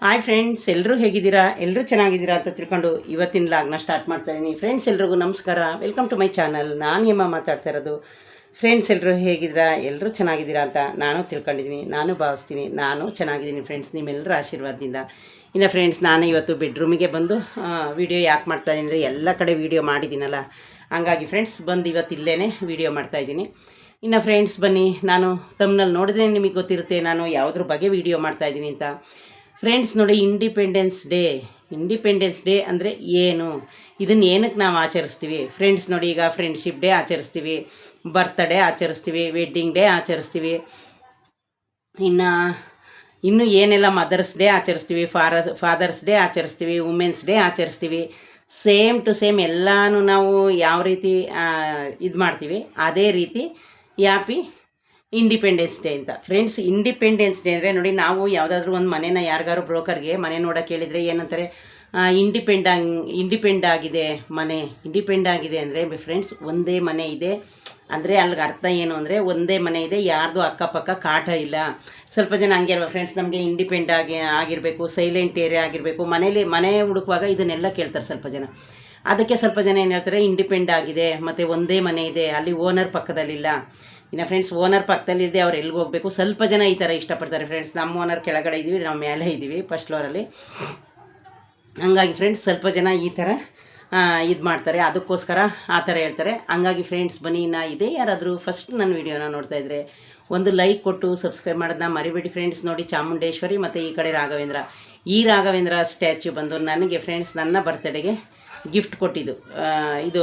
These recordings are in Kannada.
ಹಾಯ್ ಫ್ರೆಂಡ್ಸ್, ಎಲ್ಲರೂ ಹೇಗಿದ್ದೀರಾ? ಎಲ್ಲರೂ ಚೆನ್ನಾಗಿದ್ದೀರಾ ಅಂತ ತಿಳ್ಕೊಂಡು ಇವತ್ತಿನ ಲಾಗ್ನ ಸ್ಟಾರ್ಟ್ ಮಾಡ್ತಾಯಿದ್ದೀನಿ. ಫ್ರೆಂಡ್ಸ್ ಎಲ್ರಿಗೂ ನಮಸ್ಕಾರ, ವೆಲ್ಕಮ್ ಟು ಮೈ ಚಾನಲ್. ನಾನು ಹೇಮ ಮಾತಾಡ್ತಾ ಇರೋದು. ಫ್ರೆಂಡ್ಸ್ ಎಲ್ಲರೂ ಹೇಗಿದ್ದೀರಾ? ಎಲ್ಲರೂ ಚೆನ್ನಾಗಿದ್ದೀರಾ ಅಂತ ನಾನು ತಿಳ್ಕೊಂಡಿದ್ದೀನಿ, ನಾನು ಭಾವಿಸ್ತೀನಿ. ನಾನು ಚೆನ್ನಾಗಿದ್ದೀನಿ ಫ್ರೆಂಡ್ಸ್, ನಿಮ್ಮೆಲ್ಲರ ಆಶೀರ್ವಾದದಿಂದ. ಇನ್ನು ಫ್ರೆಂಡ್ಸ್, ನಾನು ಇವತ್ತು ಬೆಡ್ರೂಮಿಗೆ ಬಂದು ವಿಡಿಯೋ ಯಾಕೆ ಮಾಡ್ತಾಯಿದ್ದೀನಿ ಅಂದರೆ ಎಲ್ಲ ಕಡೆ ವೀಡಿಯೋ ಮಾಡಿದ್ದೀನಲ್ಲ, ಹಂಗಾಗಿ ಫ್ರೆಂಡ್ಸ್ ಬಂದು ಇವತ್ತು ಇಲ್ಲೇ ವೀಡಿಯೋ ಮಾಡ್ತಾಯಿದ್ದೀನಿ. ಇನ್ನು ಫ್ರೆಂಡ್ಸ್ ಬನ್ನಿ, ನಾನು ತಮ್ಮನಲ್ಲಿ ನೋಡಿದ್ರೆ ನಿಮಗೆ ಗೊತ್ತಿರುತ್ತೆ ನಾನು ಯಾವುದ್ರ ಬಗ್ಗೆ ವೀಡಿಯೋ ಮಾಡ್ತಾಯಿದ್ದೀನಿ ಅಂತ. ಫ್ರೆಂಡ್ಸ್ ನೋಡಿ, ಇಂಡಿಪೆಂಡೆನ್ಸ್ ಡೇ ಅಂದರೆ ಏನು, ಇದನ್ನು ಏನಕ್ಕೆ ನಾವು ಆಚರಿಸ್ತೀವಿ? ಫ್ರೆಂಡ್ಸ್ ನೋಡಿ, ಈಗ ಫ್ರೆಂಡ್ಶಿಪ್ ಡೇ ಆಚರಿಸ್ತೀವಿ, ಬರ್ತ್ಡೇ ಆಚರಿಸ್ತೀವಿ, ವೆಡ್ಡಿಂಗ್ ಡೇ ಆಚರಿಸ್ತೀವಿ, ಇನ್ನು ಏನೆಲ್ಲ ಮದರ್ಸ್ ಡೇ ಆಚರಿಸ್ತೀವಿ, ಫಾದರ್ಸ್ ಡೇ ಆಚರಿಸ್ತೀವಿ, ವುಮೆನ್ಸ್ ಡೇ ಆಚರಿಸ್ತೀವಿ. ಸೇಮ್ ಟು ಸೇಮ್ ಎಲ್ಲನೂ ನಾವು ಯಾವ ರೀತಿ ಇದು ಮಾಡ್ತೀವಿ ಅದೇ ರೀತಿ ಹ್ಯಾಪಿ ಇಂಡಿಪೆಂಡೆನ್ಸ್ ಡೇ ಅಂತ. ಫ್ರೆಂಡ್ಸ್, ಇಂಡಿಪೆಂಡೆನ್ಸ್ ಡೇ ಅಂದರೆ ನೋಡಿ, ನಾವು ಯಾವುದಾದ್ರೂ ಒಂದು ಮನೇನ ಯಾರಿಗಾರು ಬ್ರೋಕರ್ಗೆ ಮನೆ ನೋಡೋಕೆ ಹೇಳಿದರೆ ಏನಂತಾರೆ, ಇಂಡಿಪೆಂಡ್ ಆಗಿದೆ ಅಂದರೆ ಫ್ರೆಂಡ್ಸ್ ಒಂದೇ ಮನೆ ಇದೆ ಅಂದರೆ ಅಲ್ಲಿಗೆ ಅರ್ಥ ಏನು ಅಂದರೆ ಒಂದೇ ಮನೆ ಇದೆ, ಯಾರ್ದು ಅಕ್ಕಪಕ್ಕ ಕಾಟ ಇಲ್ಲ. ಸ್ವಲ್ಪ ಜನ ಹಂಗೆ ಅಲ್ವಾ ಫ್ರೆಂಡ್ಸ್, ನಮಗೆ ಆಗಿರಬೇಕು, ಸೈಲೆಂಟ್ ಏರಿಯಾ ಆಗಿರಬೇಕು, ಮನೆ ಹುಡುಕುವಾಗ ಇದನ್ನೆಲ್ಲ ಕೇಳ್ತಾರೆ ಸ್ವಲ್ಪ ಜನ. ಅದಕ್ಕೆ ಸ್ವಲ್ಪ ಜನ ಏನು ಹೇಳ್ತಾರೆ, ಇಂಡಿಪೆಂಡ್ ಆಗಿದೆ ಮತ್ತು ಒಂದೇ ಮನೆ ಇದೆ, ಅಲ್ಲಿ ಓನರ್ ಪಕ್ಕದಲ್ಲಿಲ್ಲ. ಇನ್ನು ಫ್ರೆಂಡ್ಸ್, ಓನರ್ ಪಕ್ಕದಲ್ಲಿದ್ದೆ ಅವ್ರು ಎಲ್ಲಿಗೆ ಹೋಗಬೇಕು, ಸ್ವಲ್ಪ ಜನ ಈ ಥರ ಇಷ್ಟಪಡ್ತಾರೆ ಫ್ರೆಂಡ್ಸ್. ನಮ್ಮ ಓನರ್ ಕೆಳಗಡೆ ಇದ್ದೀವಿ, ನಾವು ಮೇಲೆ ಇದ್ದೀವಿ ಫಸ್ಟ್ ಫ್ಲೋರಲ್ಲಿ. ಹಂಗಾಗಿ ಫ್ರೆಂಡ್ಸ್ ಸ್ವಲ್ಪ ಜನ ಈ ಥರ ಇದು ಮಾಡ್ತಾರೆ, ಅದಕ್ಕೋಸ್ಕರ ಆ ಥರ ಹೇಳ್ತಾರೆ. ಹಂಗಾಗಿ ಫ್ರೆಂಡ್ಸ್ ಬನ್ನಿ, ಇದೇ ಯಾರಾದರೂ ಫಸ್ಟ್ ನನ್ನ ವೀಡಿಯೋನ ನೋಡ್ತಾಯಿದ್ರೆ ಒಂದು ಲೈಕ್ ಕೊಟ್ಟು ಸಬ್ಸ್ಕ್ರೈಬ್ ಮಾಡೋದನ್ನ ಮರಿಬೇಡಿ ಫ್ರೆಂಡ್ಸ್. ನೋಡಿ, ಚಾಮುಂಡೇಶ್ವರಿ ಮತ್ತು ಈ ಕಡೆ ರಾಘವೇಂದ್ರ ಸ್ಟ್ಯಾಚ್ಯೂ ಬಂದು ನನಗೆ ಫ್ರೆಂಡ್ಸ್ ನನ್ನ ಬರ್ತ್ಡೇಗೆ ಗಿಫ್ಟ್ ಕೊಟ್ಟಿದ್ದು. ಇದು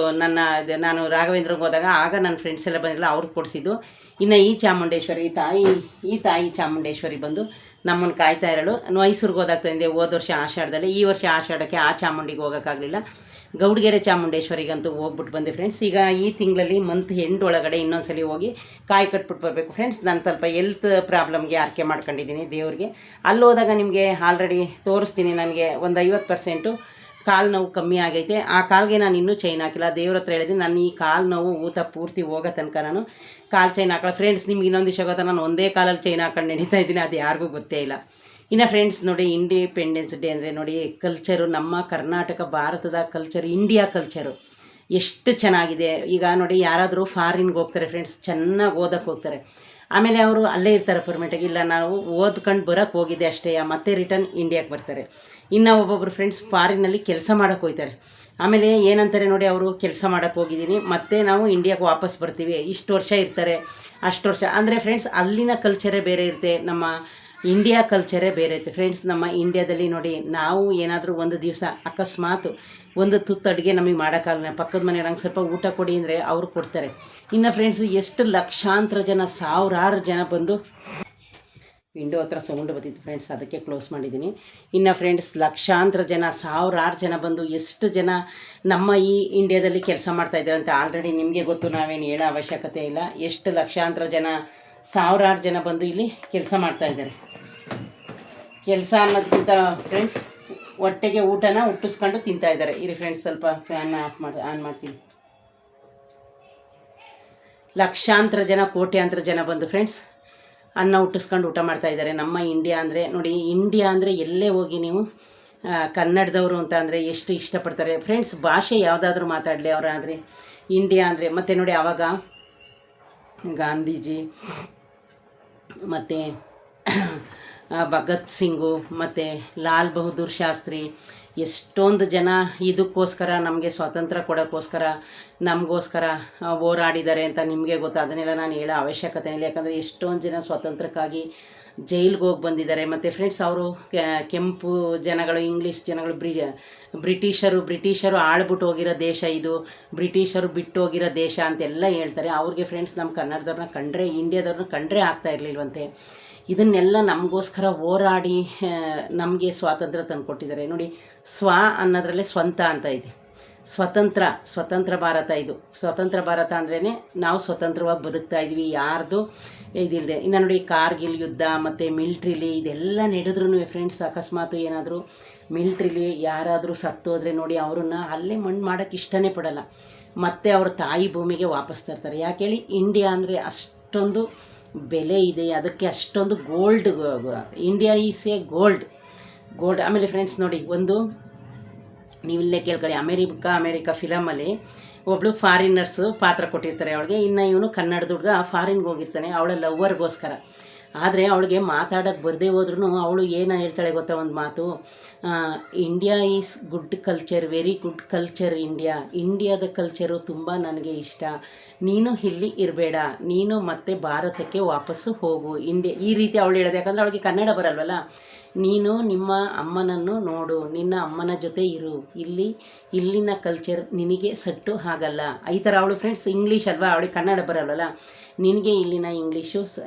ನಾನು ರಾಘವೇಂದ್ರಗೆ ಹೋದಾಗ ಆಗ ನನ್ನ ಫ್ರೆಂಡ್ಸ್ ಎಲ್ಲ ಬಂದಿಲ್ಲ, ಅವ್ರಿಗೆ ಕೊಡಿಸಿದ್ದು. ಇನ್ನು ಈ ತಾಯಿ ಚಾಮುಂಡೇಶ್ವರಿ ಬಂದು ನಮ್ಮನ್ನು ಕಾಯ್ತಾ ಇರೋಳು. ಮೈಸೂರಿಗೆ ಹೋದಾಗ ತಂದೆ ಹೋದ ವರ್ಷ ಆಷಾಢದಲ್ಲಿ, ಈ ವರ್ಷ ಆಷಾಢಕ್ಕೆ ಆ ಚಾಮುಂಡಿಗೆ ಹೋಗೋಕ್ಕಾಗಲಿಲ್ಲ. ಗೌಡಗೆರೆ ಚಾಮುಂಡೇಶ್ವರಿಗಂತೂ ಹೋಗ್ಬಿಟ್ಟು ಬಂದೆ ಫ್ರೆಂಡ್ಸ್. ಈಗ ಈ ತಿಂಗಳಲ್ಲಿ ಮಂತ್ ಎಂಡ್ ಒಳಗಡೆ ಇನ್ನೊಂದ್ಸಲಿ ಹೋಗಿ ಕಾಯಿ ಕಟ್ಬಿಟ್ಟು ಬರಬೇಕು ಫ್ರೆಂಡ್ಸ್. ನಾನು ಸ್ವಲ್ಪ ಹೆಲ್ತ್ ಪ್ರಾಬ್ಲಮ್ಗೆ ಆರೈಕೆ ಮಾಡ್ಕೊಂಡಿದ್ದೀನಿ ದೇವ್ರಿಗೆ. ಅಲ್ಲಿ ಹೋದಾಗ ನಿಮಗೆ ಆಲ್ರೆಡಿ ತೋರಿಸ್ತೀನಿ. ನನಗೆ ಒಂದು 50% ಕಾಲು ನೋವು ಕಮ್ಮಿ ಆಗೈತೆ. ಆ ಕಾಲಿಗೆ ನಾನು ಇನ್ನೂ ಚೈನ್ ಹಾಕಿಲ್ಲ. ದೇವ್ರ ಹತ್ರ ಹೇಳಿದ್ದೀನಿ, ನಾನು ಈ ಕಾಲು ನೋವು ಊತ ಪೂರ್ತಿ ಹೋಗೋ ತನಕ ನಾನು ಕಾಲು ಚೈನ್ ಹಾಕಲ್ಲ ಫ್ರೆಂಡ್ಸ್. ನಿಮ್ಗೆ ಇನ್ನೊಂದು ದಿವಸ ಗೊತ್ತಾ, ನಾನು ಒಂದೇ ಕಾಲಲ್ಲಿ ಚೈನ್ ಹಾಕೊಂಡು ನಡೀತಾ ಇದ್ದೀನಿ, ಅದು ಯಾರಿಗೂ ಗೊತ್ತೇ ಇಲ್ಲ. ಇನ್ನು ಫ್ರೆಂಡ್ಸ್ ನೋಡಿ, ಇಂಡಿಪೆಂಡೆನ್ಸ್ ಡೇ ಅಂದರೆ ನೋಡಿ, ಕಲ್ಚರು, ನಮ್ಮ ಕರ್ನಾಟಕ ಭಾರತದ ಕಲ್ಚರು, ಇಂಡಿಯಾ ಕಲ್ಚರು ಎಷ್ಟು ಚೆನ್ನಾಗಿದೆ. ಈಗ ನೋಡಿ, ಯಾರಾದರೂ ಫಾರಿನ್ಗೆ ಹೋಗ್ತಾರೆ ಫ್ರೆಂಡ್ಸ್, ಚೆನ್ನಾಗಿ ಓದೋಕ್ಕೆ ಹೋಗ್ತಾರೆ, ಆಮೇಲೆ ಅವರು ಅಲ್ಲೇ ಇರ್ತಾರೆ ಪರ್ಮನೆಂಟಾಗಿ. ಇಲ್ಲ, ನಾವು ಓದ್ಕೊಂಡು ಬರೋಕ್ಕೆ ಹೋಗಿದ್ದೆ ಅಷ್ಟೇ, ಮತ್ತೆ ರಿಟರ್ನ್ ಇಂಡಿಯಾಕ್ಕೆ ಬರ್ತಾರೆ. ಇನ್ನು ಒಬ್ಬೊಬ್ಬರು ಫ್ರೆಂಡ್ಸ್ ಫಾರಿನಲ್ಲಿ ಕೆಲಸ ಮಾಡೋಕ್ಕೆ ಹೋಗ್ತಾರೆ. ಆಮೇಲೆ ಏನಂತಾರೆ ನೋಡಿ, ಅವರು ಕೆಲಸ ಮಾಡೋಕ್ಕೆ ಹೋಗಿದ್ದೀನಿ ಮತ್ತು ನಾವು ಇಂಡಿಯಾಕ್ಕೆ ವಾಪಸ್ ಬರ್ತೀವಿ, ಇಷ್ಟು ವರ್ಷ ಇರ್ತಾರೆ, ಅಷ್ಟು ವರ್ಷ ಅಂದರೆ ಫ್ರೆಂಡ್ಸ್ ಅಲ್ಲಿನ ಕಲ್ಚರೇ ಬೇರೆ ಇರುತ್ತೆ, ನಮ್ಮ ಇಂಡಿಯಾ ಕಲ್ಚರೇ ಬೇರೆ ಇರುತ್ತೆ ಫ್ರೆಂಡ್ಸ್. ನಮ್ಮ ಇಂಡಿಯಾದಲ್ಲಿ ನೋಡಿ, ನಾವು ಏನಾದರೂ ಒಂದು ದಿವಸ ಅಕಸ್ಮಾತ್ ಒಂದು ತುತ್ತು ಅಡುಗೆ ನಮಗೆ ಮಾಡೋಕ್ಕಾಗಲ್ಲ, ಪಕ್ಕದ ಮನೆಯವ್ರಂಗೆ ಸ್ವಲ್ಪ ಊಟ ಕೊಡಿ ಅಂದರೆ ಅವರು ಕೊಡ್ತಾರೆ. ಇನ್ನು ಫ್ರೆಂಡ್ಸ್ ಎಷ್ಟು ಲಕ್ಷಾಂತರ ಜನ, ಸಾವಿರಾರು ಜನ ಬಂದು, ವಿಂಡೋ ಹತ್ರ ಸೌಂಡ್ ಬರ್ತಿತ್ತು ಫ್ರೆಂಡ್ಸ್, ಅದಕ್ಕೆ ಕ್ಲೋಸ್ ಮಾಡಿದ್ದೀನಿ. ಇನ್ನು ಫ್ರೆಂಡ್ಸ್ ಲಕ್ಷಾಂತರ ಜನ, ಸಾವಿರಾರು ಜನ ಬಂದು, ಎಷ್ಟು ಜನ ನಮ್ಮ ಈ ಇಂಡಿಯಾದಲ್ಲಿ ಕೆಲಸ ಮಾಡ್ತಾಯಿದ್ದಾರೆ ಅಂತ ಆಲ್ರೆಡಿ ನಿಮಗೆ ಗೊತ್ತು, ನಾವೇನು ಹೇಳೋ ಅವಶ್ಯಕತೆ ಇಲ್ಲ. ಎಷ್ಟು ಲಕ್ಷಾಂತರ ಜನ, ಸಾವಿರಾರು ಜನ ಬಂದು ಇಲ್ಲಿ ಕೆಲಸ ಮಾಡ್ತಾಯಿದ್ದಾರೆ. ಕೆಲಸ ಅನ್ನೋದಕ್ಕಿಂತ ಫ್ರೆಂಡ್ಸ್ ಹೊಟ್ಟೆಗೆ ಊಟನ ಹುಟ್ಟಿಸ್ಕೊಂಡು ತಿಂತಾಯಿದ್ದಾರೆ. ಇರಿ ಫ್ರೆಂಡ್ಸ್, ಸ್ವಲ್ಪ ಫ್ಯಾನ್ ಆನ್ ಮಾಡ್ತೀನಿ. ಲಕ್ಷಾಂತರ ಜನ, ಕೋಟ್ಯಾಂತರ ಜನ ಬಂದು ಫ್ರೆಂಡ್ಸ್ ಅನ್ನ ಹುಟ್ಟಿಸ್ಕೊಂಡು ಊಟ ಮಾಡ್ತಾಯಿದ್ದಾರೆ. ನಮ್ಮ ಇಂಡಿಯಾ ಅಂದರೆ ನೋಡಿ, ಇಂಡಿಯಾ ಅಂದರೆ ಎಲ್ಲೇ ಹೋಗಿ ನೀವು ಕನ್ನಡದವರು ಅಂತ ಅಂದರೆ ಎಷ್ಟು ಇಷ್ಟಪಡ್ತಾರೆ ಫ್ರೆಂಡ್ಸ್. ಭಾಷೆ ಯಾವುದಾದ್ರೂ ಮಾತಾಡಲಿ ಅವರಾದರೆ ಇಂಡಿಯಾ ಅಂದರೆ. ಮತ್ತು ನೋಡಿ, ಆವಾಗ ಗಾಂಧೀಜಿ ಮತ್ತು ಭಗತ್ ಸಿಂಗು ಮತ್ತು ಲಾಲ್ ಬಹದ್ದೂರ್ ಶಾಸ್ತ್ರಿ ಎಷ್ಟೊಂದು ಜನ ಇದಕ್ಕೋಸ್ಕರ, ನಮಗೆ ಸ್ವಾತಂತ್ರ್ಯ ಕೊಡೋಕ್ಕೋಸ್ಕರ ನಮಗೋಸ್ಕರ ಹೋರಾಡಿದ್ದಾರೆ ಅಂತ ನಿಮಗೆ ಗೊತ್ತು. ಅದನ್ನೆಲ್ಲ ನಾನು ಹೇಳೋ ಅವಶ್ಯಕತೆ ಇಲ್ಲ, ಯಾಕಂದರೆ ಎಷ್ಟೊಂದು ಜನ ಸ್ವಾತಂತ್ರ್ಯಕ್ಕಾಗಿ ಜೈಲಿಗೆ ಹೋಗಿ ಬಂದಿದ್ದಾರೆ. ಮತ್ತು ಫ್ರೆಂಡ್ಸ್ ಅವರು ಕೆಂಪು ಜನಗಳು, ಇಂಗ್ಲೀಷ್ ಜನಗಳು, ಬ್ರಿಟಿಷರು ಆಳ್ಬಿಟ್ಟು ಹೋಗಿರೋ ದೇಶ ಇದು, ಬ್ರಿಟಿಷರು ಬಿಟ್ಟು ಹೋಗಿರೋ ದೇಶ ಅಂತೆಲ್ಲ ಹೇಳ್ತಾರೆ. ಅವ್ರಿಗೆ ಫ್ರೆಂಡ್ಸ್ ನಮ್ಮ ಕನ್ನಡದವ್ರನ್ನ ಕಂಡ್ರೆ, ಇಂಡಿಯಾದವ್ರನ್ನ ಕಂಡ್ರೆ ಆಗ್ತಾ ಇರಲಿಲ್ವಂತೆ. ಇದನ್ನೆಲ್ಲ ನಮಗೋಸ್ಕರ ಹೋರಾಡಿ ನಮಗೆ ಸ್ವಾತಂತ್ರ್ಯ ತಂದು ಕೊಟ್ಟಿದ್ದಾರೆ. ನೋಡಿ, ಸ್ವ ಅನ್ನೋದ್ರಲ್ಲೇ ಸ್ವಂತ ಅಂತ ಇದೆ. ಸ್ವತಂತ್ರ ಭಾರತ ಇದು. ಸ್ವತಂತ್ರ ಭಾರತ ಅಂದ್ರೇ ನಾವು ಸ್ವತಂತ್ರವಾಗಿ ಬದುಕ್ತಾ ಇದ್ವಿ, ಯಾರ್ದು ಇದಿಲ್ಲದೆ. ಇನ್ನು ನೋಡಿ, ಕಾರ್ಗಿಲ್ ಯುದ್ಧ ಮತ್ತು ಮಿಲ್ಟ್ರಿಲಿ ಇದೆಲ್ಲ ನಡೆದ್ರೂ ಫ್ರೆಂಡ್ಸ್, ಅಕಸ್ಮಾತ್ ಏನಾದರೂ ಮಿಲ್ಟ್ರಿಲಿ ಯಾರಾದರೂ ಸತ್ತೋದ್ರೆ ನೋಡಿ, ಅವ್ರನ್ನ ಅಲ್ಲೇ ಮಣ್ಣು ಮಾಡೋಕ್ಕೆ ಇಷ್ಟನೇ ಪಡಲ್ಲ, ಮತ್ತು ಅವ್ರ ತಾಯಿ ಭೂಮಿಗೆ ವಾಪಸ್ ತರ್ತಾರೆ. ಯಾಕೆ ಹೇಳಿ, ಇಂಡಿಯಾ ಅಂದರೆ ಅಷ್ಟೊಂದು ಬೆಲೆ ಇದೆ, ಅದಕ್ಕೆ ಅಷ್ಟೊಂದು gold. India is A gold. ಆಮೇಲೆ ಫ್ರೆಂಡ್ಸ್ ನೋಡಿ, ಒಂದು ನೀವಿಲ್ಲೇ ಕೇಳ್ಕೊಳ್ಳಿ, ಅಮೇರಿಕಾ ಫಿಲಮಲ್ಲಿ ಒಬ್ಬಳು ಫಾರಿನರ್ಸು ಪಾತ್ರ ಕೊಟ್ಟಿರ್ತಾರೆ ಅವಳಿಗೆ. ಇನ್ನು ಇವನು ಕನ್ನಡದ ಹುಡುಗ ಫಾರಿನ್ಗೆ ಹೋಗಿರ್ತಾನೆ ಅವಳ ಲವ್ವರ್ಗೋಸ್ಕರ. ಆದರೆ ಅವಳಿಗೆ ಮಾತಾಡೋಕ್ಕೆ ಬರದೇ ಹೋದ್ರೂ ಅವಳು ಏನು ಹೇಳ್ತಾಳೆ ಗೊತ್ತಾ, ಒಂದು ಮಾತು, India is good culture, very good culture ಇಂಡಿಯಾದ ಕಲ್ಚರು ತುಂಬ ನನಗೆ ಇಷ್ಟ, ನೀನು ಇಲ್ಲಿ ಇರಬೇಡ, ನೀನು ಮತ್ತೆ ಭಾರತಕ್ಕೆ ವಾಪಸ್ಸು ಹೋಗು ಈ ರೀತಿ ಅವಳು ಹೇಳೋದು. ಯಾಕಂದರೆ ಅವಳಿಗೆ ಕನ್ನಡ ಬರಲ್ವಲ್ಲ. ನೀನು ನಿಮ್ಮ ಅಮ್ಮನನ್ನು ನೋಡು, ನಿನ್ನ ಅಮ್ಮನ ಜೊತೆ ಇರು, ಇಲ್ಲಿನ ಕಲ್ಚರ್ ನಿನಗೆ ಸೆಟ್ಟು ಆಗಲ್ಲ, ಈ ಥರ ಅವಳು ಫ್ರೆಂಡ್ಸ್. ಇಂಗ್ಲೀಷ್ ಅಲ್ವಾ, ಅವಳಿಗೆ ಕನ್ನಡ ಬರಲ್ವಲ್ಲ, ನಿನಗೆ ಇಲ್ಲಿನ ಇಂಗ್ಲೀಷು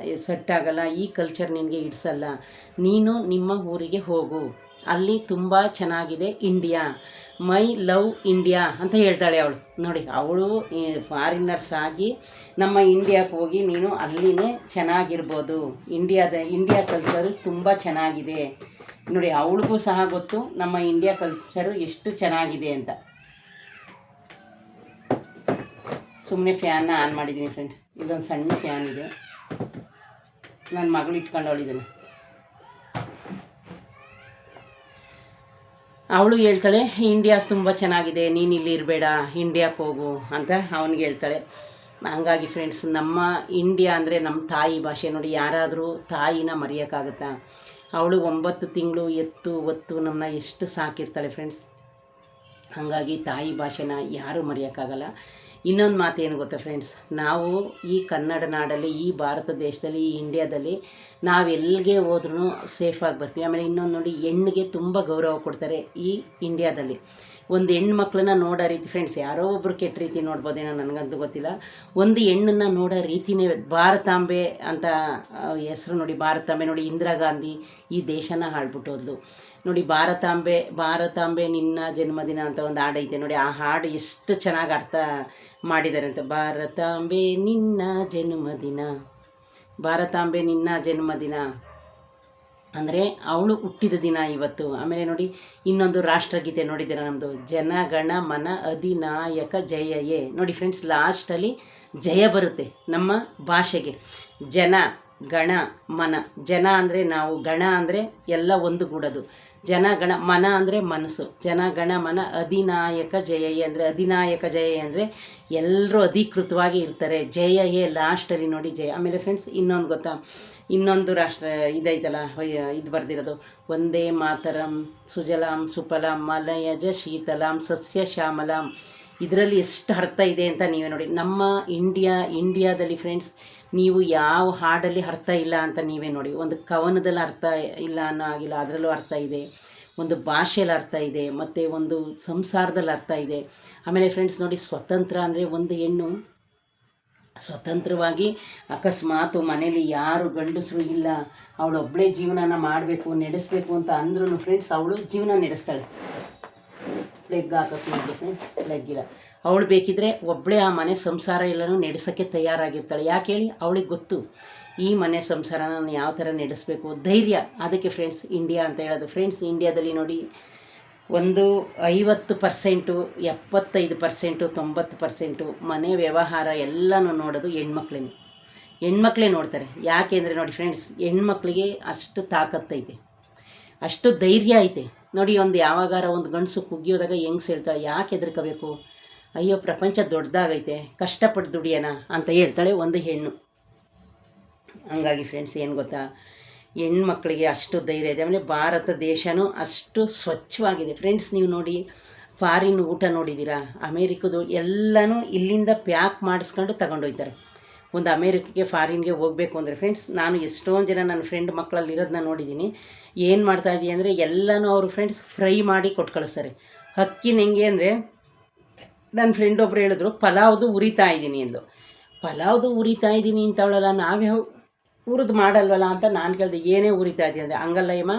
ಸೆಟ್ಟಾಗಲ್ಲ, ಈ ಕಲ್ಚರ್ ನಿನಗೆ ಇಡ್ಸಲ್ಲ, ನೀನು ನಿಮ್ಮ ಊರಿಗೆ ಹೋಗು, ಅಲ್ಲಿ ತುಂಬ ಚೆನ್ನಾಗಿದೆ ಇಂಡಿಯಾ, ಮೈ ಲವ್ ಇಂಡಿಯಾ ಅಂತ ಹೇಳ್ತಾಳೆ ಅವಳು. ನೋಡಿ, ಅವಳು ಫಾರಿನರ್ಸ್ ಆಗಿ ನಮ್ಮ ಇಂಡಿಯಾಕ್ಕೆ ಹೋಗಿ ನೀನು ಅಲ್ಲಿನೇ ಚೆನ್ನಾಗಿರ್ಬೋದು, ಇಂಡಿಯಾ ಕಲ್ಚರು ತುಂಬ ಚೆನ್ನಾಗಿದೆ. ನೋಡಿ, ಅವಳಿಗೂ ಸಹ ಗೊತ್ತು ನಮ್ಮ ಇಂಡಿಯಾ ಕಲ್ಚರು ಎಷ್ಟು ಚೆನ್ನಾಗಿದೆ ಅಂತ. ಸುಮ್ಮನೆ ಫ್ಯಾನ್ನ ಆನ್ ಮಾಡಿದ್ದೀನಿ ಫ್ರೆಂಡ್ಸ್. ಇಲ್ಲೊಂದು ಸಣ್ಣ ಫ್ಯಾನ್ ಇದೆ, ನನ್ನ ಮಗಳು ಇಟ್ಕೊಂಡವಳಿದ್ದಾನೆ. ಅವಳು ಹೇಳ್ತಾಳೆ ಇಂಡಿಯಾ ತುಂಬ ಚೆನ್ನಾಗಿದೆ, ನೀನು ಇಲ್ಲಿ ಇರಬೇಡ, ಇಂಡಿಯಾಕ್ಕೆ ಹೋಗು ಅಂತ ಅವನಿಗೆ ಹೇಳ್ತಾಳೆ. ಹಂಗಾಗಿ ಫ್ರೆಂಡ್ಸ್, ನಮ್ಮ ಇಂಡಿಯಾ ಅಂದರೆ ನಮ್ಮ ತಾಯಿ ಭಾಷೆ. ನೋಡಿ, ಯಾರಾದರೂ ತಾಯಿನ ಮರೆಯೋಕ್ಕಾಗುತ್ತಾ? ಅವಳು 9 ತಿಂಗಳು ಹೊತ್ತು ನಮ್ಮನ್ನ ಎಷ್ಟು ಸಾಕಿರ್ತಾಳೆ ಫ್ರೆಂಡ್ಸ್. ಹಾಗಾಗಿ ತಾಯಿ ಭಾಷೆನ ಯಾರೂ ಮರೆಯೋಕ್ಕಾಗಲ್ಲ. ಇನ್ನೊಂದು ಮಾತೇನು ಗೊತ್ತಾ ಫ್ರೆಂಡ್ಸ್, ನಾವು ಈ ಕನ್ನಡ ನಾಡಲ್ಲಿ, ಈ ಭಾರತ ದೇಶದಲ್ಲಿ, ಈ ಇಂಡಿಯಾದಲ್ಲಿ ನಾವೆಲ್ಲಿಗೆ ಹೋದ್ರೂ ಸೇಫಾಗಿ ಬರ್ತೀವಿ. ಆಮೇಲೆ ಇನ್ನೊಂದು ನೋಡಿ, ಹೆಣ್ಣಿಗೆ ತುಂಬ ಗೌರವ ಕೊಡ್ತಾರೆ ಈ ಇಂಡಿಯಾದಲ್ಲಿ. ಒಂದು ಹೆಣ್ಮಕ್ಳನ್ನ ನೋಡೋ ರೀತಿ ಫ್ರೆಂಡ್ಸ್, ಯಾರೋ ಒಬ್ಬರು ಕೆಟ್ಟ ರೀತಿ ನೋಡ್ಬೋದೇನೋ, ನನಗಂತೂ ಗೊತ್ತಿಲ್ಲ. ಒಂದು ಹೆಣ್ಣನ್ನು ನೋಡೋ ರೀತಿಯೇ ಭಾರತಾಂಬೆ ಅಂತ ಹೆಸರು. ನೋಡಿ, ಭಾರತಾಂಬೆ ನೋಡಿ, ಇಂದಿರಾ ಗಾಂಧಿ ಈ ದೇಶನ ಆಳ್ಬಿಟ್ಟೋದ್ಲು. ನೋಡಿ, ಭಾರತಾಂಬೆ ನಿನ್ನ ಜನ್ಮದಿನ ಅಂತ ಒಂದು ಹಾಡು ಐತೆ ನೋಡಿ, ಆ ಹಾಡು ಎಷ್ಟು ಚೆನ್ನಾಗಿ ಅರ್ಥ ಮಾಡಿದ್ದಾರೆ ಅಂತ. ಭಾರತಾಂಬೆ ನಿನ್ನ ಜನ್ಮದಿನ ಅಂದರೆ ಅವಳು ಹುಟ್ಟಿದ ದಿನ ಇವತ್ತು. ಆಮೇಲೆ ನೋಡಿ, ಇನ್ನೊಂದು ರಾಷ್ಟ್ರಗೀತೆ ನೋಡಿದ್ದೀರ ನಮ್ಮದು, ಜನಗಣ ಮನ ಅಧಿನಾಯಕ ಜಯಯೇ. ನೋಡಿ ಫ್ರೆಂಡ್ಸ್, ಲಾಸ್ಟಲ್ಲಿ ಜಯ ಬರುತ್ತೆ ನಮ್ಮ ಭಾಷೆಗೆ. ಜನ ಗಣ ಮನ, ಜನ ಅಂದರೆ ನಾವು, ಗಣ ಅಂದರೆ ಎಲ್ಲ ಒಂದುಗೂಡೋದು, ಜನ ಗಣ ಮನ ಅಂದರೆ ಮನಸ್ಸು, ಜನ ಗಣ ಮನ ಅಧಿನಾಯಕ ಜಯಯೇ ಅಂದರೆ, ಅಧಿನಾಯಕ ಜಯಯೇ ಅಂದರೆ ಎಲ್ಲರೂ ಅಧಿಕೃತವಾಗಿ ಇರ್ತಾರೆ, ಜಯಯೇ ಲಾಸ್ಟಲ್ಲಿ ನೋಡಿ ಜಯ. ಆಮೇಲೆ ಫ್ರೆಂಡ್ಸ್, ಇನ್ನೊಂದು ಗೊತ್ತಾ, ಇನ್ನೊಂದು ರಾಷ್ಟ್ರ ಇದೈತಲ್ಲ, ಇದು ಬರ್ದಿರೋದು, ವಂದೇ ಮಾತರಂ ಸುಜಲಾಂ ಸುಫಲಾಂ ಮಲಯಜ ಶೀತಲಾಂ ಸಸ್ಯ ಶ್ಯಾಮಲಾಂ. ಇದರಲ್ಲಿ ಎಷ್ಟು ಅರ್ಥ ಇದೆ ಅಂತ ನೀವೇ ನೋಡಿ. ನಮ್ಮ ಇಂಡಿಯಾದಲ್ಲಿ ಫ್ರೆಂಡ್ಸ್, ನೀವು ಯಾವ ಹಾಡಲ್ಲಿ ಅರ್ಥ ಇಲ್ಲ ಅಂತ ನೀವೇ ನೋಡಿ. ಒಂದು ಕವನದಲ್ಲಿ ಅರ್ಥ ಇಲ್ಲ ಅನ್ನೋ ಆಗಿಲ್ಲ, ಅದರಲ್ಲೂ ಅರ್ಥ ಇದೆ, ಒಂದು ಭಾಷೆಯಲ್ಲಿ ಅರ್ಥ ಇದೆ, ಮತ್ತು ಒಂದು ಸಂಸಾರದಲ್ಲಿ ಅರ್ಥ ಇದೆ. ಆಮೇಲೆ ಫ್ರೆಂಡ್ಸ್ ನೋಡಿ, ಸ್ವತಂತ್ರ ಅಂದರೆ ಒಂದು ಹೆಣ್ಣು ಸ್ವತಂತ್ರವಾಗಿ ಅಕಸ್ಮಾತ್ ಮನೇಲಿ ಯಾರು ಗಂಡಸರು ಇಲ್ಲ, ಅವಳೊಬ್ಬಳೇ ಜೀವನನ ಮಾಡಬೇಕು ನಡೆಸಬೇಕು ಅಂತ ಅಂದ್ರೂ ಫ್ರೆಂಡ್ಸ್, ಅವಳು ಜೀವನ ನಡೆಸ್ತಾಳೆ. ಪ್ಲೆಗ್ ಹಾಕೋಕ್ಕೆ ನೋಡಿ ಫ್ರೆಂಡ್ಸ್, ಪ್ಲೆಗ್ ಇಲ್ಲ, ಅವಳು ಬೇಕಿದ್ರೆ ಒಬ್ಬಳೇ ಆ ಮನೆ ಸಂಸಾರ ಎಲ್ಲನೂ ನಡೆಸೋಕ್ಕೆ ತಯಾರಾಗಿರ್ತಾಳೆ. ಯಾಕೆ ಹೇಳಿ, ಅವಳಿಗೆ ಗೊತ್ತು ಈ ಮನೆ ಸಂಸಾರನ ನಾನು ಯಾವ ಥರ ನಡೆಸಬೇಕು, ಧೈರ್ಯ. ಅದಕ್ಕೆ ಫ್ರೆಂಡ್ಸ್ ಇಂಡಿಯಾ ಅಂತ ಹೇಳೋದು. ಫ್ರೆಂಡ್ಸ್, ಇಂಡಿಯಾದಲ್ಲಿ ನೋಡಿ, ಒಂದು 50%, 75%, 90% ಮನೆ ವ್ಯವಹಾರ ಎಲ್ಲನೂ ನೋಡೋದು ಹೆಣ್ಮಕ್ಳೇ ನೋಡ್ತಾರೆ. ಯಾಕೆಂದರೆ ನೋಡಿ ಫ್ರೆಂಡ್ಸ್, ಹೆಣ್ಮಕ್ಳಿಗೆ ಅಷ್ಟು ತಾಕತ್ತೈತೆ, ಅಷ್ಟು ಧೈರ್ಯ ಐತೆ. ನೋಡಿ, ಯಾವಾಗಾರ ಒಂದು ಗಂಡಸು ಕುಗ್ಗಿಯೋದಾಗ ಹೆಂಗ್ಸ್ ಹೇಳ್ತಾಳೆ, ಯಾಕೆ ಹೆದರ್ಕೋಬೇಕು, ಅಯ್ಯೋ ಪ್ರಪಂಚ ದೊಡ್ಡದಾಗೈತೆ, ಕಷ್ಟಪಟ್ಟು ದುಡಿಯೋಣ ಅಂತ ಹೇಳ್ತಾಳೆ ಒಂದು ಹೆಣ್ಣು. ಹಂಗಾಗಿ ಫ್ರೆಂಡ್ಸ್, ಏನು ಗೊತ್ತಾ, ಹೆಣ್ಮಕ್ಳಿಗೆ ಅಷ್ಟು ಧೈರ್ಯ ಇದೆ. ಆಮೇಲೆ ಭಾರತ ದೇಶನೂ ಅಷ್ಟು ಸ್ವಚ್ಛವಾಗಿದೆ ಫ್ರೆಂಡ್ಸ್. ನೀವು ನೋಡಿ, ಫಾರಿನ್ ಊಟ ನೋಡಿದ್ದೀರಾ, ಅಮೇರಿಕದು ಎಲ್ಲನೂ ಇಲ್ಲಿಂದ ಪ್ಯಾಕ್ ಮಾಡಿಸ್ಕೊಂಡು ತಗೊಂಡೋಗ್ತಾರೆ. ಒಂದು ಅಮೇರಿಕಕ್ಕೆ ಫಾರಿನ್ಗೆ ಹೋಗಬೇಕು ಅಂದರೆ ಫ್ರೆಂಡ್ಸ್, ನಾನು ಎಷ್ಟೊಂದು ಜನ ನನ್ನ ಫ್ರೆಂಡ್ ಮಕ್ಕಳಲ್ಲಿ ಇರೋದನ್ನ ನೋಡಿದ್ದೀನಿ. ಏನು ಮಾಡ್ತಾಯಿದ್ದೀವಿ ಅಂದರೆ ಎಲ್ಲನೂ ಅವರು ಫ್ರೆಂಡ್ಸ್ ಫ್ರೈ ಮಾಡಿ ಕೊಟ್ಟು ಕಳಿಸ್ತಾರೆ. ಅಕ್ಕಿನ ಹೆಂಗೆ ಅಂದರೆ, ನನ್ನ ಫ್ರೆಂಡ್ ಒಬ್ಬರು ಹೇಳಿದ್ರು, ಪಲಾವ್ದು ಉರಿತಾ ಇದ್ದೀನಿ ಎಂದು. ಪಲಾವ್ದು ಉರಿತಾ ಇದ್ದೀನಿ ಅಂತವಳಲ್ಲ, ನಾವ್ಯಾವ ಹುರಿದು ಮಾಡಲ್ವಲ್ಲ ಅಂತ ನಾನು ಕೇಳಿದೆ, ಏನೇ ಉರಿತಾ ಇದೆಯಾ ಅಂದರೆ, ಹಂಗಲ್ಲ ಅಮ್ಮ,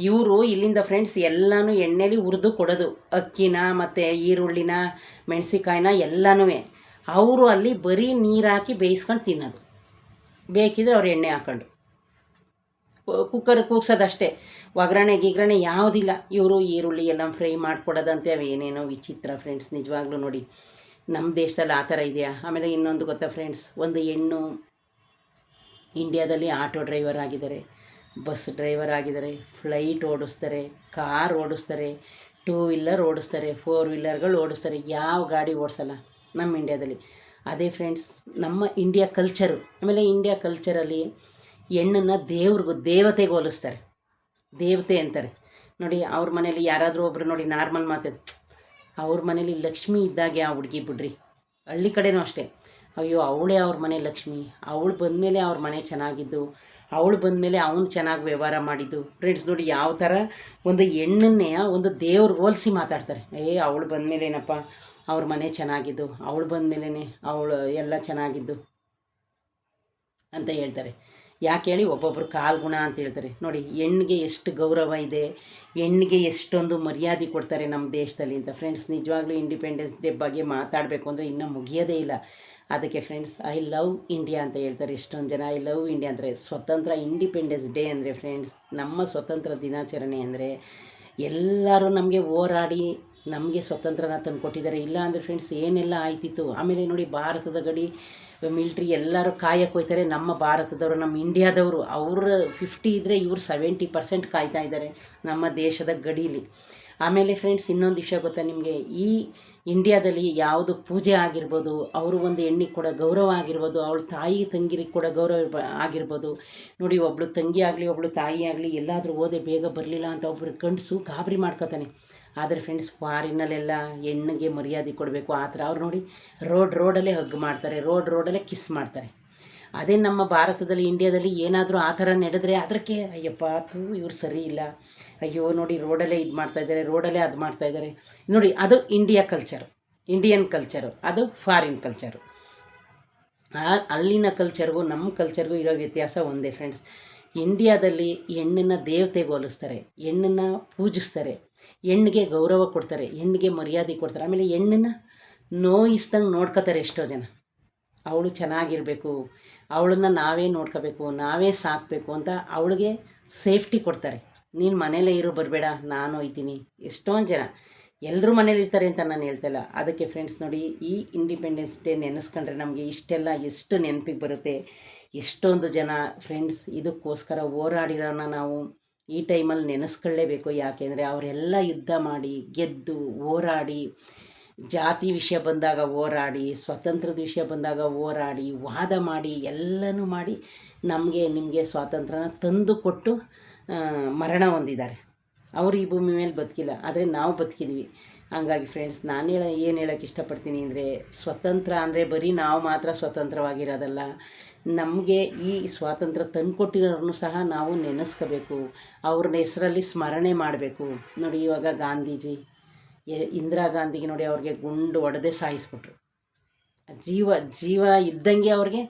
ಇವರು ಇಲ್ಲಿಂದ ಫ್ರೆಂಡ್ಸ್ ಎಲ್ಲನೂ ಎಣ್ಣೆಲಿ ಹುರಿದು ಕೊಡೋದು, ಅಕ್ಕಿನ ಮತ್ತು ಈರುಳ್ಳಿನ ಮೆಣಸಿಕಾಯಿನ ಎಲ್ಲನೂ. ಅವರು ಅಲ್ಲಿ ಬರೀ ನೀರು ಹಾಕಿ ಬೇಯಿಸ್ಕೊಂಡು ತಿನ್ನೋದು, ಬೇಕಿದ್ರೆ ಅವ್ರು ಎಣ್ಣೆ ಹಾಕ್ಕೊಂಡು ಕುಕ್ಕರ್ ಕೂಗ್ಸೋದಷ್ಟೇ, ಒಗ್ಗರಣೆ ಯಾವುದಿಲ್ಲ. ಇವರು ಈರುಳ್ಳಿ ಎಲ್ಲ ಫ್ರೈ ಮಾಡಿಕೊಡೋದಂತೆ, ಅವೇನೇನೋ ವಿಚಿತ್ರ ಫ್ರೆಂಡ್ಸ್. ನಿಜವಾಗ್ಲೂ ನೋಡಿ, ನಮ್ಮ ದೇಶದಲ್ಲಿ ಆ ಥರ ಇದೆಯಾ? ಆಮೇಲೆ ಇನ್ನೊಂದು ಗೊತ್ತಾ ಫ್ರೆಂಡ್ಸ್, ಒಂದು ಹೆಣ್ಣು ಇಂಡಿಯಾದಲ್ಲಿ ಆಟೋ ಡ್ರೈವರ್ ಆಗಿದ್ದಾರೆ. ಬಸ್ ಡ್ರೈವರ್ ಆಗಿದ್ದಾರೆ, ಫ್ಲೈಟ್ ಓಡಿಸ್ತಾರೆ, ಕಾರ್ ಓಡಿಸ್ತಾರೆ, 2 ವೀಲರ್ ಓಡಿಸ್ತಾರೆ, 4 ವೀಲರ್ಗಳು ಓಡಿಸ್ತಾರೆ. ಯಾವ ಗಾಡಿ ಓಡಿಸಲ್ಲ ನಮ್ಮ ಇಂಡ್ಯಾದಲ್ಲಿ. ಅದೇ ಫ್ರೆಂಡ್ಸ್ ನಮ್ಮ ಇಂಡಿಯಾ ಕಲ್ಚರು. ಆಮೇಲೆ ಇಂಡಿಯಾ ಕಲ್ಚರಲ್ಲಿ ಹೆಣ್ಣನ್ನು ದೇವತೆಗೆ ಹೋಲಿಸ್ತಾರೆ, ದೇವತೆ ಅಂತಾರೆ. ನೋಡಿ ಅವ್ರ ಮನೇಲಿ ಯಾರಾದರೂ ಒಬ್ಬರು ನೋಡಿ ನಾರ್ಮಲ್ ಮಾತಾಡಿ, ಅವ್ರ ಮನೇಲಿ ಲಕ್ಷ್ಮಿ ಇದ್ದಾಗೆ ಆ ಹುಡುಗಿ ಬಿಡ್ರಿ. ಹಳ್ಳಿ ಕಡೆನೂ ಅಷ್ಟೇ, ಅಯ್ಯೋ ಅವಳೇ ಅವ್ರ ಮನೆ ಲಕ್ಷ್ಮಿ, ಅವಳು ಬಂದಮೇಲೆ ಅವ್ರ ಮನೆ ಚೆನ್ನಾಗಿದ್ದು, ಅವಳು ಬಂದಮೇಲೆ ಅವನು ಚೆನ್ನಾಗಿ ವ್ಯವಹಾರ ಮಾಡಿದ್ದು. ಫ್ರೆಂಡ್ಸ್ ನೋಡಿ ಯಾವ ಥರ ಒಂದು ಹೆಣ್ಣನ್ನೇ ಒಂದು ದೇವ್ರಿಗೆ ಹೋಲಿಸಿ ಮಾತಾಡ್ತಾರೆ. ಅವಳು ಬಂದಮೇಲೆ ಏನಪ್ಪ ಅವ್ರ ಮನೆ ಚೆನ್ನಾಗಿದ್ದು, ಅವಳು ಬಂದಮೇಲೆ ಅವಳು ಎಲ್ಲ ಚೆನ್ನಾಗಿದ್ದು ಅಂತ ಹೇಳ್ತಾರೆ. ಯಾಕೆ ಹೇಳಿ, ಒಬ್ಬೊಬ್ಬರು ಕಾಲ್ಗುಣ ಅಂತ ಹೇಳ್ತಾರೆ. ನೋಡಿ ಹೆಣ್ಣಿಗೆ ಎಷ್ಟು ಗೌರವ ಇದೆ, ಹೆಣ್ಣಿಗೆ ಎಷ್ಟೊಂದು ಮರ್ಯಾದೆ ಕೊಡ್ತಾರೆ ನಮ್ಮ ದೇಶದಲ್ಲಿ ಅಂತ. ಫ್ರೆಂಡ್ಸ್ ನಿಜವಾಗ್ಲೂ ಇಂಡಿಪೆಂಡೆನ್ಸ್ ಡೇ ಬಗ್ಗೆ ಮಾತಾಡಬೇಕು ಅಂದರೆ ಇನ್ನೂ ಮುಗಿಯೋದೇ ಇಲ್ಲ. ಅದಕ್ಕೆ ಫ್ರೆಂಡ್ಸ್ ಐ ಲವ್ ಇಂಡಿಯಾ ಅಂತ ಹೇಳ್ತಾರೆ ಎಷ್ಟೊಂದು ಜನ. ಐ ಲವ್ ಇಂಡಿಯಾ ಅಂದರೆ ಸ್ವತಂತ್ರ, ಇಂಡಿಪೆಂಡೆನ್ಸ್ ಡೇ ಅಂದರೆ ಫ್ರೆಂಡ್ಸ್ ನಮ್ಮ ಸ್ವತಂತ್ರ ದಿನಾಚರಣೆ ಅಂದರೆ ಎಲ್ಲರೂ ನಮಗೆ ಹೋರಾಡಿ ನಮಗೆ ಸ್ವತಂತ್ರನ ತಂದು ಕೊಟ್ಟಿದ್ದಾರೆ. ಇಲ್ಲ ಅಂದರೆ ಫ್ರೆಂಡ್ಸ್ ಏನೆಲ್ಲ ಆಯ್ತಿತ್ತು. ಆಮೇಲೆ ನೋಡಿ ಭಾರತದ ಗಡಿ ಮಿಲ್ಟ್ರಿ ಎಲ್ಲರೂ ಕಾಯಕ್ಕೆ ಹೋಗ್ತಾರೆ. ನಮ್ಮ ಭಾರತದವರು, ನಮ್ಮ ಇಂಡಿಯಾದವರು, ಅವ್ರ 50 ಇದ್ದರೆ ಇವರು 70% ಕಾಯ್ತಾ ಇದ್ದಾರೆ ನಮ್ಮ ದೇಶದ ಗಡೀಲಿ. ಆಮೇಲೆ ಫ್ರೆಂಡ್ಸ್ ಇನ್ನೊಂದು ವಿಷಯ ಗೊತ್ತಾ ನಿಮಗೆ, ಈ ಇಂಡಿಯಾದಲ್ಲಿ ಯಾವುದು ಪೂಜೆ ಆಗಿರ್ಬೋದು, ಅವರು ಒಂದು ಹೆಣ್ಣಿಗೆ ಕೂಡ ಗೌರವ ಆಗಿರ್ಬೋದು, ಅವಳು ತಾಯಿ ತಂಗಿರಿಗೆ ಕೂಡ ಗೌರವ ಆಗಿರ್ಬೋದು. ನೋಡಿ ಒಬ್ಬಳು ತಂಗಿ ಆಗಲಿ ಒಬ್ಬಳು ತಾಯಿ ಆಗಲಿ ಎಲ್ಲಾದರೂ ಓದೆ ಬೇಗ ಬರಲಿಲ್ಲ ಅಂತ ಒಬ್ಬರು ಗಂಡಸು ಗಾಬರಿ ಮಾಡ್ಕೋತಾನೆ. ಆದರೆ ಫ್ರೆಂಡ್ಸ್ ಫಾರಿನಲ್ಲೆಲ್ಲ ಹೆಣ್ಣಿಗೆ ಮರ್ಯಾದೆ ಕೊಡಬೇಕು ಆ ಥರ. ಅವ್ರು ನೋಡಿ ರೋಡಲ್ಲೇ ಹಗ್ ಮಾಡ್ತಾರೆ, ರೋಡಲ್ಲೇ ಕಿಸ್ ಮಾಡ್ತಾರೆ. ಅದೇ ನಮ್ಮ ಭಾರತದಲ್ಲಿ ಇಂಡಿಯಾದಲ್ಲಿ ಏನಾದರೂ ಆ ಥರ ನಡೆದ್ರೆ ಅದಕ್ಕೆ ಅಯ್ಯಪ್ಪ ಇವ್ರು ಸರಿ ಇಲ್ಲ, ಅಯ್ಯೋ ನೋಡಿ ರೋಡಲ್ಲೇ ಇದು ಮಾಡ್ತಾಯಿದ್ದಾರೆ, ರೋಡಲ್ಲೇ ಅದು ಮಾಡ್ತಾಯಿದ್ದಾರೆ. ನೋಡಿ ಅದು ಇಂಡಿಯಾ ಕಲ್ಚರು, ಇಂಡಿಯನ್ ಕಲ್ಚರು, ಅದು ಫಾರಿನ್ ಕಲ್ಚರು. ಅಲ್ಲಿನ ಕಲ್ಚರ್ಗೂ ನಮ್ಮ ಕಲ್ಚರ್ಗೂ ಇರೋ ವ್ಯತ್ಯಾಸ ಒಂದೇ ಫ್ರೆಂಡ್ಸ್. ಇಂಡಿಯಾದಲ್ಲಿ ಹೆಣ್ಣನ್ನು ದೇವತೆಗೆ ಹೋಲಿಸ್ತಾರೆ, ಹೆಣ್ಣನ್ನು ಪೂಜಿಸ್ತಾರೆ, ಹೆಣ್ಣಿಗೆ ಗೌರವ ಕೊಡ್ತಾರೆ, ಹೆಣ್ಣಿಗೆ ಮರ್ಯಾದೆ ಕೊಡ್ತಾರೆ. ಆಮೇಲೆ ಹೆಣ್ಣನ್ನು ನೋಯಿಸ್ದಂಗೆ ನೋಡ್ಕೋತಾರೆ ಎಷ್ಟೋ ಜನ. ಅವಳು ಚೆನ್ನಾಗಿರಬೇಕು, ಅವಳನ್ನು ನಾವೇ ನೋಡ್ಕೋಬೇಕು, ನಾವೇ ಸಾಕಬೇಕು ಅಂತ ಅವಳಿಗೆ ಸೇಫ್ಟಿ ಕೊಡ್ತಾರೆ. ನೀನು ಮನೇಲೇ ಇರು, ಬರಬೇಡ, ನಾನು ಹೋಯ್ತೀನಿ. ಎಷ್ಟೊಂದು ಜನ ಎಲ್ಲರೂ ಮನೇಲಿ ಇರ್ತಾರೆ ಅಂತ ನಾನು ಹೇಳ್ತಾಯಿಲ್ಲ. ಅದಕ್ಕೆ ಫ್ರೆಂಡ್ಸ್ ನೋಡಿ ಈ ಇಂಡಿಪೆಂಡೆನ್ಸ್ ಡೇ ನೆನೆಸ್ಕೊಂಡ್ರೆ ನಮಗೆ ಇಷ್ಟೆಲ್ಲ ಎಷ್ಟು ನೆನಪಿಗೆ ಬರುತ್ತೆ. ಎಷ್ಟೊಂದು ಜನ ಫ್ರೆಂಡ್ಸ್ ಇದಕ್ಕೋಸ್ಕರ ಹೋರಾಡಿರೋನ ನಾವು ಈ ಟೈಮಲ್ಲಿ ನೆನೆಸ್ಕೊಳ್ಳೇಬೇಕು. ಯಾಕೆಂದರೆ ಅವರೆಲ್ಲ ಯುದ್ಧ ಮಾಡಿ ಗೆದ್ದು ಹೋರಾಡಿ, ಜಾತಿ ವಿಷಯ ಬಂದಾಗ ಹೋರಾಡಿ, ಸ್ವಾತಂತ್ರ್ಯದ ವಿಷಯ ಬಂದಾಗ ಹೋರಾಡಿ, ವಾದ ಮಾಡಿ, ಎಲ್ಲನೂ ಮಾಡಿ ನಮಗೆ ನಿಮಗೆ ಸ್ವಾತಂತ್ರ್ಯನ ತಂದು ಕೊಟ್ಟು ಮರಣ ಹೊಂದಿದ್ದಾರೆ. ಅವರು ಈ ಭೂಮಿ ಮೇಲೆ ಬದುಕಿಲ್ಲ, ಆದರೆ ನಾವು ಬದುಕಿದ್ದೀವಿ. ಹಂಗಾಗಿ ಫ್ರೆಂಡ್ಸ್ ನಾನು ಏನು ಹೇಳೋಕ್ಕೆ ಇಷ್ಟಪಡ್ತೀನಿ ಅಂದರೆ, ಸ್ವತಂತ್ರ ಅಂದರೆ ಬರೀ ನಾವು ಮಾತ್ರ ಸ್ವತಂತ್ರವಾಗಿರೋದಲ್ಲ, ನಮಗೆ ಈ ಸ್ವಾತಂತ್ರ್ಯ ತಂದುಕೊಟ್ಟಿರೋರನ್ನು ಸಹ ನಾವು ನೆನೆಸ್ಕೋಬೇಕು, ಅವ್ರನ್ನ ಹೆಸರಲ್ಲಿ ಸ್ಮರಣೆ ಮಾಡಬೇಕು. ನೋಡಿ ಇವಾಗ ಗಾಂಧೀಜಿ, ಇಂದಿರಾ ಗಾಂಧಿಗೆ ನೋಡಿ ಅವ್ರಿಗೆ ಗುಂಡು ಹೊಡೆದೇ ಸಾಯಿಸ್ಬಿಟ್ರು. ಜೀವ ಇದ್ದಂಗೆ ಅವ್ರಿಗೆ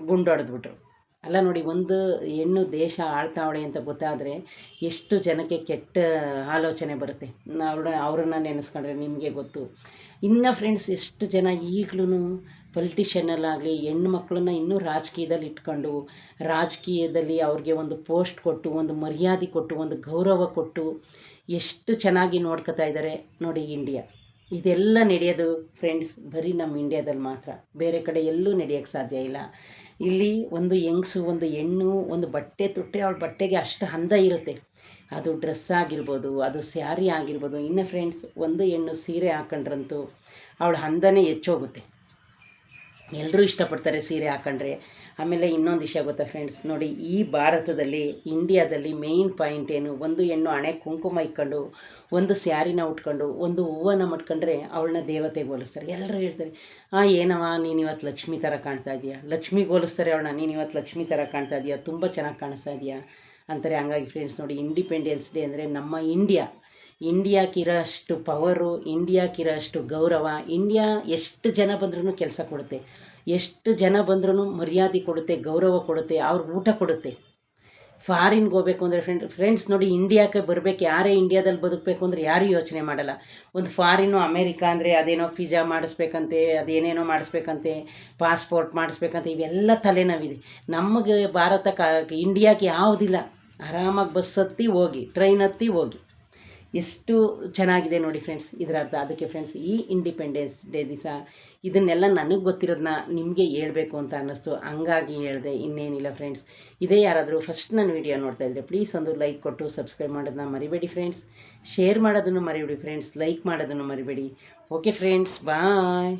ಗುಂಡು ಹೊಡೆದ್ಬಿಟ್ರು. ಅಲ್ಲ ನೋಡಿ, ಒಂದು ಹೆಣ್ಣು ದೇಶ ಆಳ್ತಾವಳೆ ಅಂತ ಗೊತ್ತಾದರೆ ಎಷ್ಟು ಜನಕ್ಕೆ ಕೆಟ್ಟ ಆಲೋಚನೆ ಬರುತ್ತೆ. ಅವ್ರನ್ನ ನೆನೆಸ್ಕೊಂಡ್ರೆ ನಿಮಗೆ ಗೊತ್ತು. ಇನ್ನು ಫ್ರೆಂಡ್ಸ್ ಎಷ್ಟು ಜನ ಈಗಲೂ ಪೊಲಿಟಿಷಿಯನಲ್ಲಾಗಲಿ ಹೆಣ್ಣು ಮಕ್ಕಳನ್ನ ಇನ್ನೂ ರಾಜಕೀಯದಲ್ಲಿ ಇಟ್ಕೊಂಡು, ರಾಜಕೀಯದಲ್ಲಿ ಅವ್ರಿಗೆ ಒಂದು ಪೋಸ್ಟ್ ಕೊಟ್ಟು, ಒಂದು ಮರ್ಯಾದೆ ಕೊಟ್ಟು, ಒಂದು ಗೌರವ ಕೊಟ್ಟು ಎಷ್ಟು ಚೆನ್ನಾಗಿ ನೋಡ್ಕೊತಾ ಇದ್ದಾರೆ ನೋಡಿ ಇಂಡಿಯಾ. ಇದೆಲ್ಲ ನಡೆಯೋದು ಫ್ರೆಂಡ್ಸ್ ಬರೀ ನಮ್ಮ ಇಂಡಿಯಾದಲ್ಲಿ ಮಾತ್ರ, ಬೇರೆ ಕಡೆ ಎಲ್ಲೂ ನಡೆಯೋಕ್ಕೆ ಸಾಧ್ಯ ಇಲ್ಲ. ಇಲ್ಲಿ ಒಂದು ಹೆಂಗಸು, ಒಂದು ಹೆಣ್ಣು ಒಂದು ಬಟ್ಟೆ ತೊಟ್ಟರೆ ಅವಳ ಬಟ್ಟೆಗೆ ಅಷ್ಟು ಅಂದ ಇರುತ್ತೆ. ಅದು ಡ್ರೆಸ್ ಆಗಿರ್ಬೋದು, ಅದು ಸ್ಯಾರಿ ಆಗಿರ್ಬೋದು. ಇನ್ನು ಫ್ರೆಂಡ್ಸ್ ಒಂದು ಹೆಣ್ಣು ಸೀರೆ ಹಾಕೊಂಡ್ರಂತೂ ಅವಳ ಅಂದನೇ ಹೆಚ್ಚೋಗುತ್ತೆ. ಎಲ್ಲರೂ ಇಷ್ಟಪಡ್ತಾರೆ ಸೀರೆ ಹಾಕೊಂಡ್ರೆ. ಆಮೇಲೆ ಇನ್ನೊಂದು ವಿಷಯ ಗೊತ್ತಾ ಫ್ರೆಂಡ್ಸ್, ನೋಡಿ ಈ ಭಾರತದಲ್ಲಿ ಇಂಡಿಯಾದಲ್ಲಿ ಮೇಯ್ನ್ ಪಾಯಿಂಟ್ ಏನು, ಒಂದು ಹೆಣ್ಣು ಹಣೆ ಕುಂಕುಮ ಇಟ್ಕೊಂಡು, ಒಂದು ಸ್ಯಾರಿನ ಉಟ್ಕೊಂಡು, ಒಂದು ಹೂವನ್ನ ಮಟ್ಕೊಂಡ್ರೆ ಅವಳನ್ನ ದೇವತೆಗೆ ಹೋಲಿಸ್ತಾರೆ. ಎಲ್ಲರೂ ಹೇಳ್ತಾರೆ, ಏನವ ನೀನು ಇವತ್ತು ಲಕ್ಷ್ಮಿ ಥರ ಕಾಣ್ತಾ ಇದೆಯಾ, ಲಕ್ಷ್ಮಿಗೆ ಹೋಲಿಸ್ತಾರೆ ಅವಳನ್ನ, ನೀನು ಇವತ್ತು ಲಕ್ಷ್ಮಿ ಥರ ಕಾಣ್ತಾ ಇದೆಯಾ, ತುಂಬ ಚೆನ್ನಾಗಿ ಕಾಣಿಸ್ತಾ ಇದೆಯಾ ಅಂತಾರೆ. ಹಂಗಾಗಿ ಫ್ರೆಂಡ್ಸ್ ನೋಡಿ ಇಂಡಿಪೆಂಡೆನ್ಸ್ ಡೇ ಅಂದರೆ ನಮ್ಮ ಇಂಡಿಯಾಕ್ಕಿರೋ ಅಷ್ಟು ಪವರು, ಇಂಡಿಯಾಕ್ಕಿರೋ ಅಷ್ಟು ಗೌರವ. ಇಂಡಿಯಾ ಎಷ್ಟು ಜನ ಬಂದ್ರೂ ಕೆಲಸ ಕೊಡುತ್ತೆ, ಎಷ್ಟು ಜನ ಬಂದ್ರೂ ಮರ್ಯಾದೆ ಕೊಡುತ್ತೆ, ಗೌರವ ಕೊಡುತ್ತೆ, ಅವ್ರಿಗೆ ಊಟ ಕೊಡುತ್ತೆ. ಫಾರಿನ್ಗೆ ಹೋಗ್ಬೇಕು ಅಂದರೆ ಫ್ರೆಂಡ್ಸ್ ನೋಡಿ ಇಂಡಿಯಾಕ್ಕೆ ಬರಬೇಕು, ಯಾರೇ ಇಂಡಿಯಾದಲ್ಲಿ ಬದುಕಬೇಕು ಅಂದರೆ ಯಾರೂ ಯೋಚನೆ ಮಾಡಲ್ಲ. ಒಂದು ಫಾರಿನ್ನು ಅಮೇರಿಕಾ ಅಂದರೆ ಅದೇನೋ ಪಿಜ್ಜಾ ಮಾಡಿಸ್ಬೇಕಂತೆ, ಅದೇನೇನೋ ಮಾಡಿಸ್ಬೇಕಂತೆ, ಪಾಸ್ಪೋರ್ಟ್ ಮಾಡಿಸ್ಬೇಕಂತೆ, ಇವೆಲ್ಲ ತಲೆನೋವಿದೆ. ನಮಗೆ ಇಂಡಿಯಾಕ್ಕೆ ಯಾವುದಿಲ್ಲ. ಆರಾಮಾಗಿ ಬಸ್ ಹತ್ತಿ ಹೋಗಿ, ಟ್ರೈನ್ ಹತ್ತಿ ಹೋಗಿ, ಎಷ್ಟು ಚೆನ್ನಾಗಿದೆ ನೋಡಿ ಫ್ರೆಂಡ್ಸ್ ಇದರ ಅರ್ಥ. ಅದಕ್ಕೆ ಫ್ರೆಂಡ್ಸ್ ಈ ಇಂಡಿಪೆಂಡೆನ್ಸ್ ಡೇ ದಿವಸ ಇದನ್ನೆಲ್ಲ ನನಗೆ ಗೊತ್ತಿರೋದನ್ನ ನಿಮಗೆ ಹೇಳ್ಬೇಕು ಅಂತ ಅನ್ನಿಸ್ತು, ಹಂಗಾಗಿ ಹೇಳಿದೆ, ಇನ್ನೇನಿಲ್ಲ ಫ್ರೆಂಡ್ಸ್. ಇದೇ ಯಾರಾದರೂ ಫಸ್ಟ್ ನನ್ನ ವೀಡಿಯೋ ನೋಡ್ತಾ ಇದ್ದರೆ ಪ್ಲೀಸ್ ಒಂದು ಲೈಕ್ ಕೊಟ್ಟು ಸಬ್ಸ್ಕ್ರೈಬ್ ಮಾಡೋದನ್ನ ಮರಿಬೇಡಿ ಫ್ರೆಂಡ್ಸ್. ಶೇರ್ ಮಾಡೋದನ್ನು ಮರಿಬೇಡಿ ಫ್ರೆಂಡ್ಸ್, ಲೈಕ್ ಮಾಡೋದನ್ನು ಮರಿಬೇಡಿ. ಓಕೆ ಫ್ರೆಂಡ್ಸ್, ಬಾಯ್.